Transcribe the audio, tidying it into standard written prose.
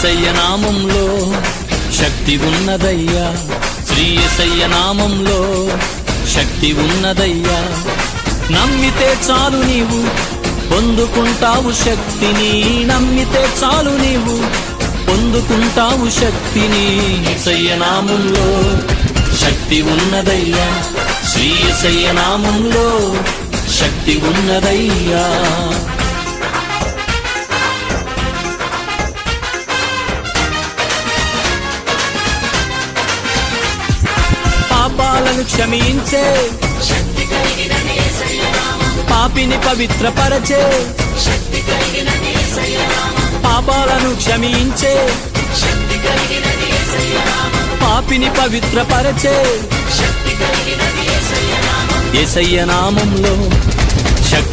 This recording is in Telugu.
యేసయ్య నామంలో శక్తి ఉన్నదయ్యా, శ్రీ యేసయ్య నామంలో శక్తి ఉన్నదయ్యా. నమ్మితే చాలు నీవు పొందుకుంటావు శక్తిని, నమ్మితే చాలు నీవు పొందుకుంటావు శక్తిని. యేసయ్య నామంలో శక్తి ఉన్నదయ్యా, శ్రీ యేసయ్య నామంలో శక్తి ఉన్నదయ్యా. పాపాలను క్షమించే శక్తి కలిగిన యేసయ్య నామం, పాపిని పవిత్రపరచే శక్తి కలిగిన యేసయ్య నామం, పాపాలను క్షమించే శక్తి కలిగిన యేసయ్య నామం, పాపిని పవిత్రపరచే శక్తి కలిగిన యేసయ్య నామం. యేసయ్య నామంలో